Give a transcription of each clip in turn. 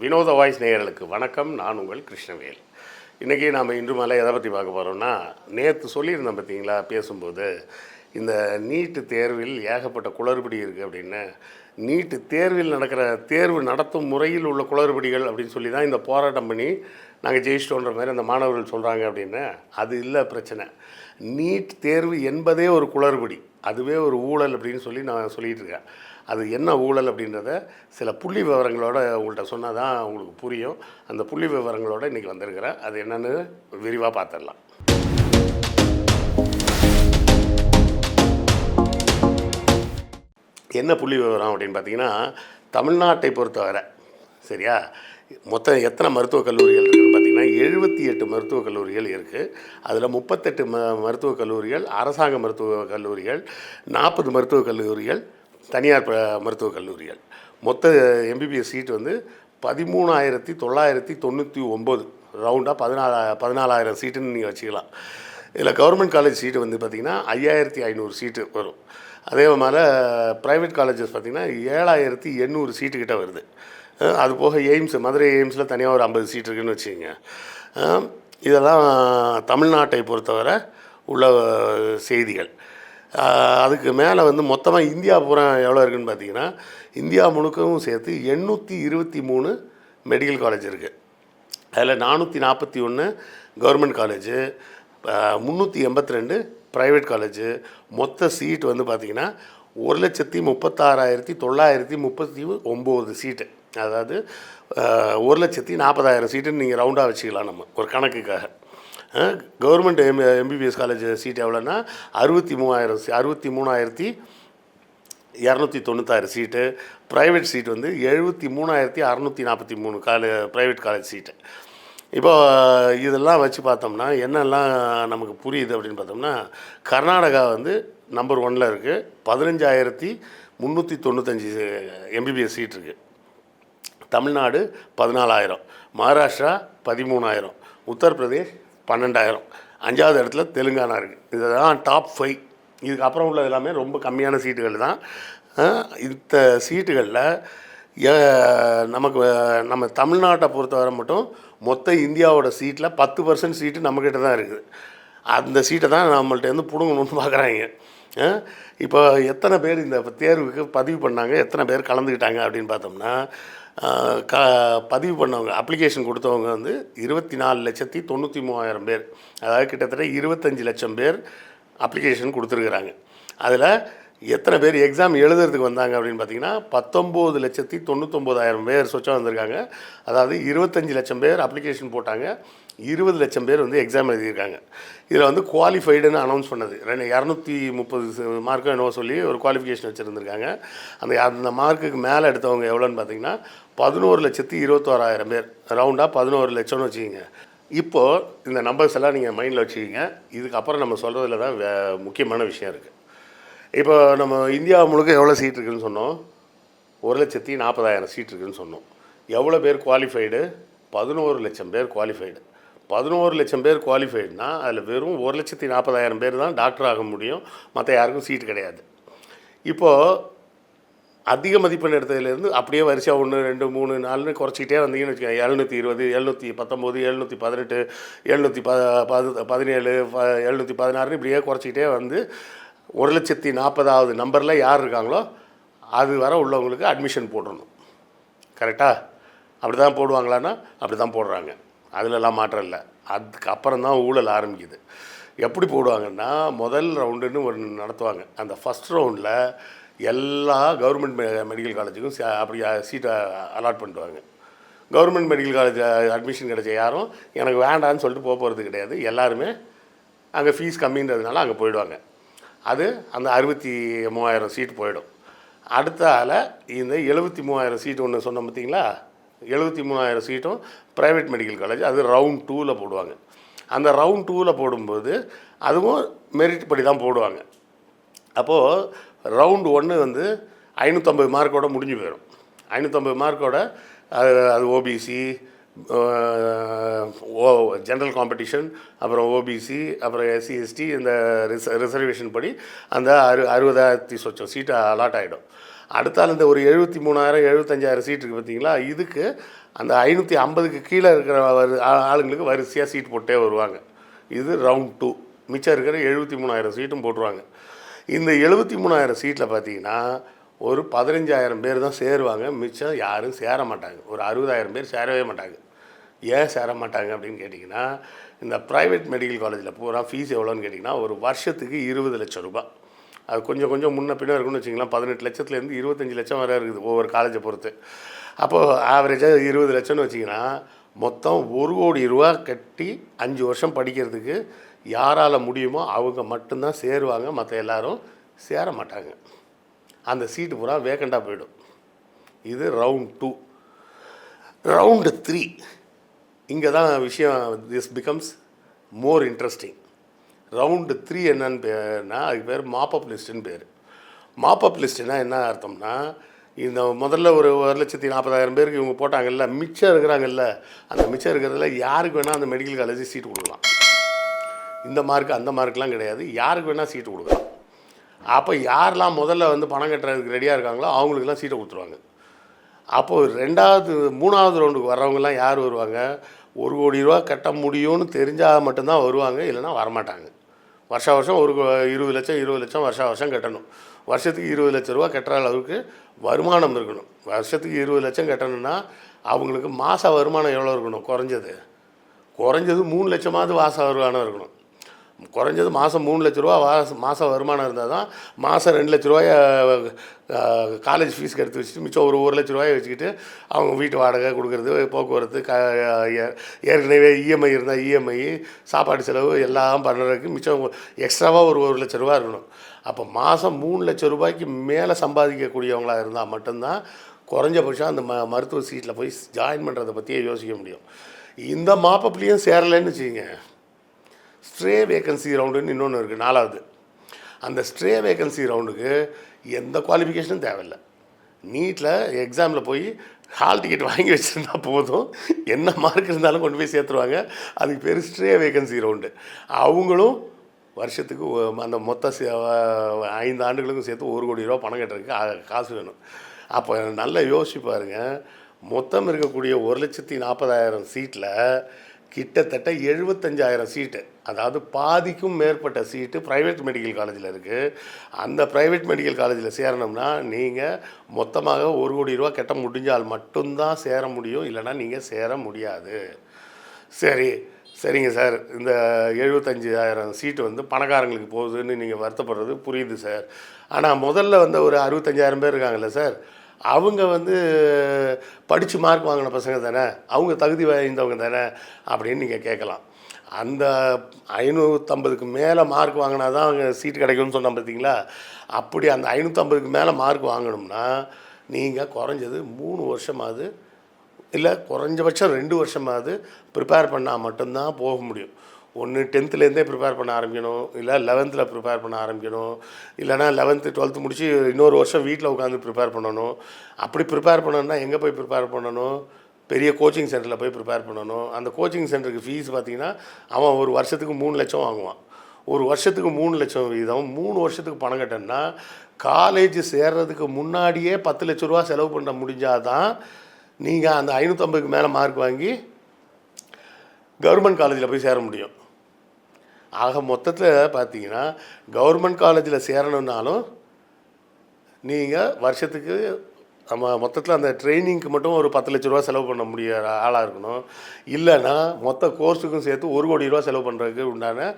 வினோத வாய்ஸ் நேயர்களுக்கு வணக்கம். நான் உங்கள் கிருஷ்ணவேல். இன்றைக்கி நாம் இன்று மேலே எதை பற்றி பார்க்க போகிறோம்னா, நேற்று சொல்லியிருந்தோம் பார்த்தீங்களா பேசும்போது, இந்த நீட்டு தேர்வில் ஏகப்பட்ட குளறுபடி இருக்குது அப்படின்னு. நீட்டு தேர்வில் நடக்கிற தேர்வு நடத்தும் முறையில் உள்ள குளறுபடிகள் அப்படின்னு சொல்லி தான் இந்த போராட்டம் பண்ணி நாங்கள் ஜெயிச்சிட்டோன்ற மாதிரி அந்த மாணவர்கள் சொல்கிறாங்க அப்படின்னு. அது இல்லை பிரச்சனை. நீட் தேர்வு என்பதே ஒரு குளறுபடி, அதுவே ஒரு ஊழல் அப்படின்னு சொல்லி நான் சொல்லிகிட்டு இருக்கேன். அது என்ன ஊழல் அப்படின்றத சில புள்ளி விவரங்களோடு உங்கள்கிட்ட சொன்னால் தான் உங்களுக்கு புரியும். அந்த புள்ளி விவரங்களோடு இன்றைக்கி வந்திருக்கிறேன். அது என்னென்னு விரிவாக பார்த்துடலாம். என்ன புள்ளி விவரம் அப்படின்னு பார்த்தீங்கன்னா, தமிழ்நாட்டை பொறுத்தவரை சரியா, மொத்தம் எத்தனை மருத்துவக் கல்லூரிகள் இருக்குதுன்னு பார்த்தீங்கன்னா 78 மருத்துவக் கல்லூரிகள் இருக்குது. அதில் 38 மருத்துவக் கல்லூரிகள் அரசாங்க மருத்துவக் கல்லூரிகள், 40 மருத்துவக் கல்லூரிகள் தனியார் மருத்துவக் கல்லூரிகள். மொத்த எம்பிபிஎஸ் சீட் வந்து 13,999, ரவுண்டாக 14,000 சீட்டுன்னு நீங்கள் வச்சுக்கலாம். இதில் கவர்மெண்ட் காலேஜ் சீட்டு வந்து பார்த்திங்கன்னா 5,500 சீட்டு வரும். அதே மாதிரி ப்ரைவேட் காலேஜஸ் பார்த்திங்கன்னா 7,800 சீட்டுக்கிட்ட வருது. அது போக எய்ம்ஸ், மதுரை எய்ம்ஸில் தனியாக ஒரு 50 சீட் இருக்குதுன்னு வச்சுக்கோங்க. இதெல்லாம் தமிழ்நாட்டை பொறுத்தவரை உள்ள செய்திகள். அதுக்கு மேலே வந்து மொத்தமாக இந்தியா பூரா எவ்வளோ இருக்குதுன்னு பார்த்தீங்கன்னா, இந்தியா முழுக்கவும் சேர்த்து 823 மெடிக்கல் காலேஜ் இருக்குது. அதில் 441 கவர்மெண்ட் காலேஜு, 382 ப்ரைவேட் காலேஜு. மொத்த சீட்டு வந்து பார்த்திங்கன்னா 1,36,939 சீட்டு. அதாவது 1,40,000 சீட்டுன்னு நீங்கள் ரவுண்டாக வச்சுக்கலாம் நம்ம ஒரு கணக்குக்காக. கவர்மெண்ட் எம்பிபிஎஸ் காலேஜ் சீட் எவ்வளோன்னா 63,296 சீட்டு. ப்ரைவேட் சீட் வந்து 73,643 ப்ரைவேட் காலேஜ் சீட்டு. இப்போ இதெல்லாம் வச்சு பார்த்தோம்னா என்னெல்லாம் நமக்கு புரியுது அப்படின்னு பார்த்தோம்னா, கர்நாடகா வந்து நம்பர் 1ல் இருக்குது. 15,395 எம்பிபிஎஸ் சீட் இருக்குது. தமிழ்நாடு 14,000, மகாராஷ்டிரா 13,000, உத்தரப்பிரதேஷ் 12,000, 5வது இடத்துல தெலுங்கானா இருக்குது. இதுதான் டாப் 5. இதுக்கப்புறம் உள்ளது எல்லாமே ரொம்ப கம்மியான சீட்டுகள் தான். இந்த சீட்டுகளில் நம்ம தமிழ்நாட்டை பொறுத்தவரை மட்டும் மொத்த இந்தியாவோட சீட்டில் 10% சீட்டு நம்மக்கிட்ட தான் இருக்குது. அந்த சீட்டை தான் நம்மள்ட்ட வந்து பிடுங்கணும்னு பார்க்குறாங்க. இப்போ எத்தனை பேர் இந்த தேர்வுக்கு பதிவு பண்ணாங்க, எத்தனை பேர் கலந்துக்கிட்டாங்க அப்படின்னு பார்த்தோம்னா, பதிவு பண்ணவங்க, அப்ளிகேஷன் கொடுத்தவங்க வந்து 24,93,000 பேர். அதாவது கிட்டத்தட்ட 25 லட்சம் பேர் அப்ளிகேஷன் கொடுத்துருக்குறாங்க. அதில் எத்தனை பேர் எக்ஸாம் எழுதுறதுக்கு வந்தாங்க அப்படின்னு பார்த்தீங்கன்னா 19,99,000 பேர் சொச்சம் வந்திருக்காங்க. அதாவது 25 லட்சம் பேர் அப்ளிகேஷன் போட்டாங்க, 20 லட்சம் பேர் வந்து எக்ஸாம் எழுதியிருக்காங்க. இதில் வந்து குவாலிஃபைடுன்னு அனௌன்ஸ் பண்ணது 230 மார்க்கும் என்னவோ சொல்லி ஒரு குவாலிஃபிகேஷன் வச்சுருந்துருக்காங்க. அந்த மார்க்குக்கு மேலே எடுத்தவங்க எவ்வளோன்னு பார்த்தீங்கன்னா 11,21,000 பேர், ரவுண்டாக 11 லட்சம்னு வச்சுக்கிங்க. இப்போது இந்த நம்பர்ஸ் எல்லாம் நீங்கள் மைண்டில் வச்சுக்கிங்க. இதுக்கப்புறம் நம்ம சொல்கிறதுல தான் முக்கியமான விஷயம் இருக்குது. இப்போ நம்ம இந்தியா முழுக்க எவ்வளோ சீட் இருக்குதுன்னு சொன்னோம்? 1,40,000 சீட் இருக்குதுன்னு சொன்னோம். எவ்வளோ பேர் குவாலிஃபைடு? 11 லட்சம் பேர் குவாலிஃபைடு. 11 லட்சம் பேர் குவாலிஃபைடுனா அதில் வெறும் 1,40,000 பேர் தான் டாக்டர் ஆக முடியும். மற்ற யாருக்கும் சீட்டு கிடையாது. இப்போது அதிக மதிப்பெண் எடுத்ததுலேருந்து அப்படியே வரிசையாக 1, 2, 3, 4ன்னு குறைச்சிக்கிட்டே வந்தீங்கன்னு வச்சுக்கோங்க. 720, 719, 718, 717, 716 இப்படியே குறைச்சிக்கிட்டே வந்து 1,40,000வது நம்பரில் யார் இருக்காங்களோ அது வர உள்ளவங்களுக்கு அட்மிஷன் போடணும். கரெக்டாக? அப்படி தான் போடுவாங்களான்னா அப்படி தான் போடுறாங்க. அதிலெல்லாம் மாற்றம் இல்லை. அதுக்கப்புறம் தான் ஊழல் ஆரம்பிக்குது. எப்படி போடுவாங்கன்னா, முதல் ரவுண்டுன்னு ஒன்று நடத்துவாங்க. அந்த ஃபஸ்ட் ரவுண்டில் எல்லா கவர்மெண்ட் மெடிக்கல் காலேஜுக்கும் அப்படி சீட்டை அலாட் பண்ணிடுவாங்க. கவர்மெண்ட் மெடிக்கல் காலேஜ் அட்மிஷன் கிடைச்ச யாரும் எனக்கு வேண்டான்னு சொல்லிட்டு போகிறது கிடையாது. எல்லாருமே அங்கே ஃபீஸ் கம்மின்றதுனால அங்கே போயிடுவாங்க. அது அந்த 63,000 சீட்டு போயிடும். அடுத்த இந்த 73,000 சீட்டு ஒன்று சொன்னோம் பார்த்தீங்களா, 73,000 சீட்டும் ப்ரைவேட் மெடிக்கல் காலேஜ், அது ரவுண்ட் 2ல் போடுவாங்க. அந்த ரவுண்ட் 2ல் போடும்போது அதுவும் மெரிட் படி தான் போடுவாங்க. அப்போது ரவுண்டு 1 வந்து 550 மார்க்கோட முடிஞ்சு போயிடும். 550 மார்க்கோட அது ஓபிசி, ஜென்ரல் காம்படிஷன், அப்புறம் ஓபிசி, அப்புறம் எஸ்சி எஸ்டி இந்த ரிசர்வேஷன் படி அந்த 60,000 சொச்சம் சீட்டு அலாட் ஆகிடும். அடுத்தால் இந்த ஒரு 73,000 75,000 சீட் இருக்குது பார்த்தீங்களா, இதுக்கு அந்த 550க்கு கீழே இருக்கிற ஆளுங்களுக்கு வரிசையாக சீட் போட்டே வருவாங்க. இது ரவுண்ட் 2. மிச்சம் இருக்கிற 73,000 சீட்டும் போட்டுருவாங்க. இந்த 73,000 சீட்டில் பார்த்தீங்கன்னா ஒரு 15,000 பேர் தான் சேருவாங்க. மிச்சம் யாரும் சேர மாட்டாங்க. ஒரு 60,000 பேர் சேரவே மாட்டாங்க. ஏன் சேர மாட்டாங்க அப்படின்னு கேட்டிங்கன்னா, இந்த ப்ரைவேட் மெடிக்கல் காலேஜில் பூரா ஃபீஸ் எவ்வளோன்னு கேட்டிங்கன்னா, ஒரு வருஷத்துக்கு 20 லட்சம் ரூபாய். அது கொஞ்சம் கொஞ்சம் முன்ன பின்ன இருக்குன்னு வச்சிங்களேன். 18 லட்சத்துலேருந்து 25 லட்சம் வரை இருக்குது ஒவ்வொரு காலேஜை பொறுத்து. அப்போது ஆவரேஜாக 20 லட்சம்னு வச்சிங்கன்னா, மொத்தம் 1 கோடி ரூபா கட்டி 5 வருஷம் படிக்கிறதுக்கு யாரால் முடியுமோ அவங்க மட்டும்தான் சேருவாங்க. மற்ற எல்லோரும் சேர மாட்டாங்க. அந்த சீட்டு பூரா வேக்கண்டாக போயிடும். இது ரவுண்ட் 2. ரவுண்டு 3 இங்கே தான் விஷயம் this becomes more interesting. Round 3 என்னன்னு பேர்னா, அதுக்கு பேர் மாப்பப் லிஸ்ட்டுன்னு பேர். மாப்பப் லிஸ்ட்டுனா என்ன அர்த்தம்னா, இந்த முதல்ல ஒரு 1,40,000 பேருக்கு இவங்க போட்டாங்கல்ல, மிச்சம் இருக்கிறாங்கல்ல, அந்த மிச்சம் இருக்கிறதுல யாருக்கு வேணால் அந்த மெடிக்கல் காலேஜ் சீட்டு கொடுக்கலாம். இந்த மார்க்கு அந்த மார்க்கெலாம் கிடையாது, யாருக்கு வேணால் சீட்டு கொடுக்கலாம். அப்போ யாரெல்லாம் முதல்ல வந்து பணம் கட்டுறதுக்கு ரெடியாக இருக்காங்களோ அவங்களுக்கெல்லாம் சீட்டை கொடுத்துருவாங்க. அப்போது 3வது ரவுண்டுக்கு வர்றவங்கலாம் யார் வருவாங்க? 1 கோடி ரூபா கட்ட முடியும்னு தெரிஞ்சால் மட்டும்தான் வருவாங்க, இல்லைனா வரமாட்டாங்க. வருஷம் 20 லட்சம் வருஷம் கட்டணும். வருஷத்துக்கு 20 லட்ச ரூபா கட்டுற அளவுக்கு வருமானம் இருக்கணும். வருஷத்துக்கு 20 லட்சம் கட்டணும்னா அவங்களுக்கு மாத வருமானம் எவ்வளோ இருக்கணும்? குறைஞ்சது 3 லட்சமாவது மாத வருமானம் இருக்கணும். குறைஞ்சது மாதம் 3 லட்ச ரூபா மாத வருமானம் இருந்தால் தான் மாதம் 2 லட்ச ரூபாயை காலேஜ் ஃபீஸ்க்கு எடுத்து வச்சுட்டு மிச்சம் ஒரு 1 லட்ச ரூபாயை வச்சுக்கிட்டு அவங்க வீட்டு வாடகை கொடுக்குறது, போக்குவரத்து, ஏற்கனவே இஎம்ஐ இருந்தால் இஎம்ஐ, சாப்பாடு செலவு எல்லாம் பண்ணுறதுக்கு மிச்சம் எக்ஸ்ட்ராவாக ஒரு 1 லட்ச ரூபா இருக்கணும். அப்போ மாதம் 3 லட்ச ரூபாய்க்கு மேலே சம்பாதிக்கக்கூடியவங்களாக இருந்தால் மட்டும்தான் குறைஞ்சபட்சம் அந்த மருத்துவ சீட்டில் போய் ஜாயின் பண்ணுறதை பற்றியே யோசிக்க முடியும். இந்த மாப்பப்லேயும் சேரலைன்னு வச்சுக்கோங்க, ஸ்ட்ரே வேக்கன்சி ரவுண்டுன்னு இன்னொன்று இருக்குது, 4வது. அந்த ஸ்ட்ரே வேக்கன்சி ரவுண்டுக்கு எந்த குவாலிஃபிகேஷனும் தேவையில்லை. நீட்டில் எக்ஸாமில் போய் ஹால் டிக்கெட் வாங்கி வச்சுருந்தா போதும், என்ன மார்க் இருந்தாலும் கொண்டு போய் சேர்த்துருவாங்க. அதுக்கு பேர் ஸ்ட்ரே வேக்கன்சி ரவுண்டு. அவங்களும் வருஷத்துக்கு அந்த மொத்த 5 ஆண்டுகளுக்கும் சேர்த்து 1 கோடி ரூபா பணம் கட்டுறதுக்கு காசு வேணும். அப்போ நல்லா யோசிச்சு பாருங்கள், மொத்தம் இருக்கக்கூடிய 1,40,000 சீட்டில் கிட்டத்தட்ட 75,000 சீட்டு, அதாவது பாதிக்கும் மேற்பட்ட சீட்டு ப்ரைவேட் மெடிக்கல் காலேஜில் இருக்குது. அந்த ப்ரைவேட் மெடிக்கல் காலேஜில் சேரணும்னா நீங்கள் மொத்தமாக 1 கோடி ரூபா கட்ட முடிஞ்சால் மட்டும்தான் சேர முடியும், இல்லைனா நீங்கள் சேர முடியாது. சரிங்க சார், இந்த 75,000 சீட்டு வந்து பணக்காரங்களுக்கு போகுதுன்னு நீங்கள் வருத்தப்படுறது புரியுது சார். ஆனால் முதல்ல வந்து ஒரு 65,000 பேர் இருக்காங்கல்ல சார், அவங்க வந்து படித்து மார்க் வாங்கின பசங்க தானே, அவங்க தகுதி வாய்ந்தவங்க தானே அப்படின்னு நீங்கள் கேட்கலாம். அந்த 550க்கு மேலே மார்க் வாங்கினா தான் அவங்க சீட்டு கிடைக்கும்னு சொன்னால் பார்த்தீங்களா, அப்படி அந்த 550க்கு மேலே மார்க் வாங்கணும்னா நீங்கள் குறைஞ்சது 3 வருஷமாவது, இல்லை குறைஞ்சபட்சம் 2 வருஷமாவது ப்ரிப்பேர் பண்ணால் மட்டும்தான் போக முடியும். ஒன்று 10th ப்ரிப்பேர் பண்ண ஆரம்பிக்கணும், இல்லை 11th ப்ரிப்பேர் பண்ண ஆரம்பிக்கணும், இல்லைனா 11th 12th முடித்து இன்னொரு வருஷம் வீட்டில் உட்காந்து ப்ரிப்பேர் பண்ணணும். அப்படி ப்ரிப்பேர் பண்ணணுன்னா எங்கே போய் ப்ரிப்பேர் பண்ணணும்? பெரிய கோச்சிங் சென்டரில் போய் ப்ரிப்பேர் பண்ணணும். அந்த கோச்சிங் சென்டருக்கு ஃபீஸ் பார்த்திங்கன்னா அவன் ஒரு வருஷத்துக்கு 3 லட்சம் வாங்குவான். ஒரு வருஷத்துக்கு 3 லட்சம் வீதம் 3 வருஷத்துக்கு பணம் கட்டணுன்னா காலேஜ் சேர்றதுக்கு முன்னாடியே 10 லட்ச ரூபா செலவு பண்ண முடிஞ்சால் தான் நீங்கள் அந்த 550க்கு மேலே மார்க் வாங்கி கவர்மெண்ட் காலேஜில் போய் சேர முடியும். ஆக மொத்தத்தில் பார்த்தீங்கன்னா கவர்மெண்ட் காலேஜில் சேரணுன்னாலும் நீங்கள் வருஷத்துக்கு மொத்தத்தில் அந்த ட்ரைனிங்க்கு மட்டும் ஒரு 10 லட்ச ரூபா செலவு பண்ண முடியாத ஆளாக இருக்கணும். இல்லைன்னா மொத்த கோர்ஸுக்கும் சேர்த்து 1 கோடி ரூபா செலவு பண்ணுறதுக்கு உண்டான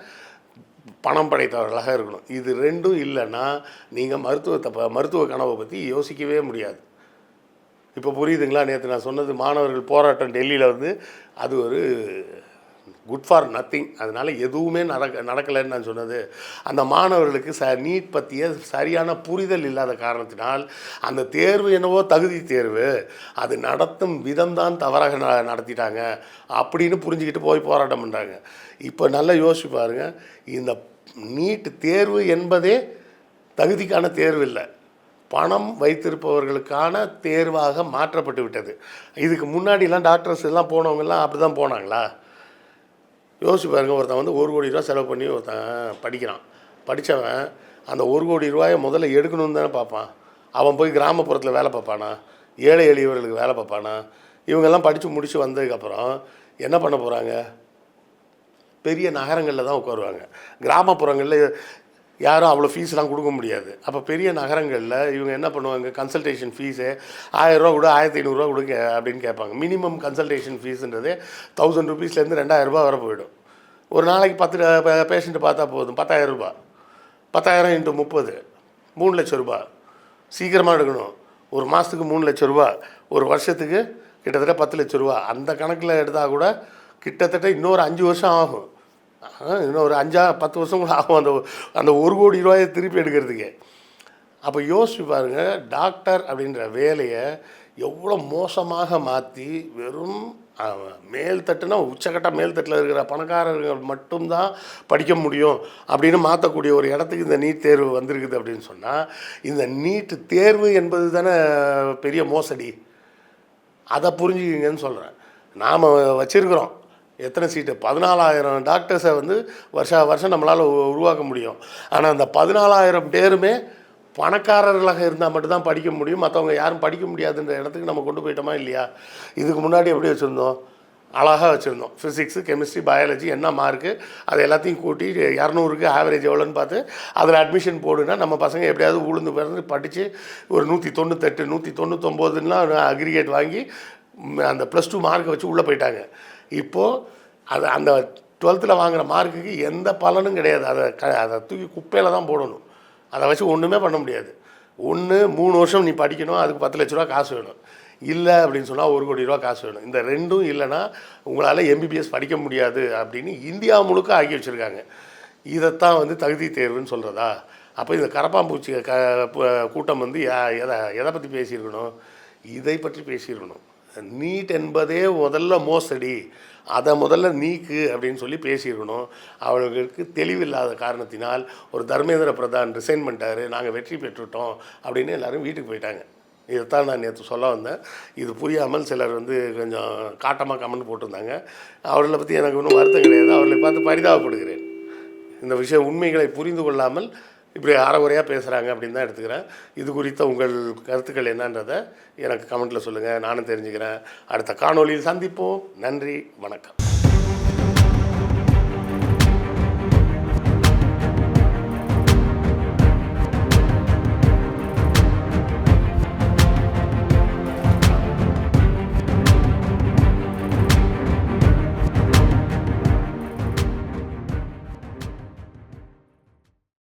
பணம் படைத்தவர்களாக இருக்கணும். இது ரெண்டும் இல்லைன்னா நீங்கள் மருத்துவ கனவை பற்றி யோசிக்கவே முடியாது. இப்போ புரியுதுங்களா? நேற்று நான் சொன்னது மாணவர்கள் போராட்டம் டெல்லியில் வந்து அது ஒரு குட் ஃபார் நத்திங், அதனால் எதுவுமே நடக்கலைன்னு நான் சொன்னது. அந்த மாணவர்களுக்கு நீட் பற்றிய சரியான புரிதல் இல்லாத காரணத்தினால் அந்த தேர்வு என்னவோ தகுதி தேர்வு, அது நடத்தும் விதம்தான் தவறாக நடத்திட்டாங்க அப்படின்னு புரிஞ்சுக்கிட்டு போய் போராட்டம் பண்ணுறாங்க. இப்போ நல்லா யோசிச்சு பாருங்கள், இந்த நீட் தேர்வு என்பதே தகுதிக்கான தேர்வு இல்லை, பணம் வைத்திருப்பவர்களுக்கான தேர்வாக மாற்றப்பட்டு விட்டது. இதுக்கு முன்னாடிலாம் டாக்டர்ஸ் எல்லாம் போனவங்கெல்லாம் அப்படி தான் போனாங்களா? யோசிச்சு பாருங்கள், ஒருத்தன் வந்து 1 கோடி ரூபா செலவு பண்ணி ஒருத்தன் படிக்கிறான். படித்தவன் அந்த 1 கோடி ரூபாயை முதல்ல எடுக்கணும்னு தானே பார்ப்பான். அவன் போய் கிராமப்புறத்தில் வேலை பார்ப்பானா? ஏழை எளியவர்களுக்கு வேலை பார்ப்பானா? இவங்கெல்லாம் படித்து முடித்து வந்ததுக்கப்புறம் என்ன பண்ண போகிறாங்க? பெரிய நகரங்களில் தான் உட்காருவாங்க. கிராமப்புறங்களில் யாரும் அவ்வளோ ஃபீஸ்லாம் கொடுக்க முடியாது. அப்போ பெரிய நகரங்களில் இவங்க என்ன பண்ணுவாங்க? கன்சல்டேஷன் ஃபீஸு 1000 ரூபா கொடு, 1500 கொடுங்க அப்படின்னு கேட்பாங்க. மினிமம் கன்சல்டேஷன் ஃபீஸுன்றது 1000 ருபீஸ்லேருந்து 2000 வரை போயிடும். ஒரு நாளைக்கு 10 பேஷண்ட்டு பார்த்தா போதும். 10,000 ரூபா. 10,000 × 30 3 லட்சம் ரூபா. சீக்கிரமாக எடுக்கணும். ஒரு மாதத்துக்கு 3 லட்சம் ரூபா, ஒரு வருஷத்துக்கு கிட்டத்தட்ட 10 லட்சம் ரூபா. அந்த கணக்கில் எடுத்தால் கூட கிட்டத்தட்ட இன்னொரு 5 வருஷம் ஆகும். இன்னொரு 5-10 வருஷம் கூட ஆகும் அந்த 1 கோடி ரூபாயை திருப்பி எடுக்கிறதுக்கு. அப்போ யோசிச்சு பாருங்கள், டாக்டர் அப்படின்ற வேலையை எவ்வளோ மோசமாக மாற்றி வெறும் மேல்தட்டுனா உச்சக்கட்ட மேல்தட்டில் இருக்கிற பணக்காரர்கள் மட்டும்தான் படிக்க முடியும் அப்படின்னு மாற்றக்கூடிய ஒரு இடத்துக்கு இந்த நீட் தேர்வு வந்திருக்குது அப்படின்னு சொன்னால், இந்த நீட் தேர்வு என்பது தானே பெரிய மோசடி. அதை புரிஞ்சுக்கிங்கன்னு சொல்கிறேன். நாம் வச்சுருக்கிறோம் எத்தனை சீட்டு? 14,000 டாக்டர்ஸை வருஷம் நம்மளால் உருவாக்க முடியும். ஆனால் அந்த 14,000 பேருமே பணக்காரர்களாக இருந்தால் மட்டும்தான் படிக்க முடியும். மற்றவங்க யாரும் படிக்க முடியாதுன்ற இடத்துக்கு நம்ம கொண்டு போயிட்டோமா இல்லையா? இதுக்கு முன்னாடி எப்படி வச்சுருந்தோம்? அழகாக வச்சுருந்தோம். ஃபிசிக்ஸு, கெமிஸ்ட்ரி, பயாலஜி என்ன மார்க்கு அது எல்லாத்தையும் கூட்டி 200க்கு ஆவரேஜ் எவ்வளோன்னு பார்த்து அதில் அட்மிஷன் போடுனா நம்ம பசங்க எப்படியாவது உளுந்து பிறந்து படித்து ஒரு 198 199லாம் அக்ரிகேட் வாங்கி அந்த +2 மார்க்கை வச்சு உள்ளே போயிட்டாங்க. இப்போது அந்த 12th வாங்குகிற மார்க்குக்கு எந்த பலனும் கிடையாது. அதை தூக்கி குப்பையில் தான் போடணும். அதை வச்சு ஒன்றுமே பண்ண முடியாது. 3 வருஷம் நீ படிக்கணும், அதுக்கு 10 லட்ச ரூபா காசு வேணும். இல்லை அப்படின்னு சொன்னால் 1 கோடி ரூபா காசு வேணும். இந்த ரெண்டும் இல்லைன்னா உங்களால் MBBS படிக்க முடியாது அப்படின்னு இந்தியா முழுக்க ஆக்கி வச்சுருக்காங்க. இதைத்தான் தகுதி தேர்வுன்னு சொல்கிறதா? அப்போ இந்த கரப்பாம்பூச்சி கூட்டம் எதை பற்றி பேசியிருக்கணும்? இதை பற்றி பேசியிருக்கணும். நீட் என்பதே முதல்ல மோசடி, அதை முதல்ல நீக்கு அப்படின்னு சொல்லி பேசியிருக்கணும். அவர்களுக்கு தெளிவில்லாத காரணத்தினால் ஒரு தர்மேந்திர பிரதான் ரிசைன் பண்ணிட்டாரு, நாங்கள் வெற்றி பெற்றுட்டோம் அப்படின்னு எல்லோரும் வீட்டுக்கு போயிட்டாங்க. இதைத்தான் நான் நேற்று சொல்ல வந்தேன். இது புரியாமல் சிலர் கொஞ்சம் காட்டமாக கமெண்ட் போட்டிருந்தாங்க. அவர்களை பற்றி எனக்கு ஒன்றும் வருத்தம் கிடையாது. அவர்களை பார்த்து பரிதாபப்படுகிறேன். இந்த விஷயம் உண்மைகளை புரிந்து கொள்ளாமல் இப்படி அறகுறையாக பேசுகிறாங்க அப்படின்னு தான் எடுத்துக்கிறேன். இது குறித்த உங்கள் கருத்துக்கள் என்னன்றதை எனக்கு கமெண்ட்டில் சொல்லுங்கள், நானும் தெரிஞ்சுக்கிறேன். அடுத்த காணொளியில் சந்திப்போம். நன்றி, வணக்கம்.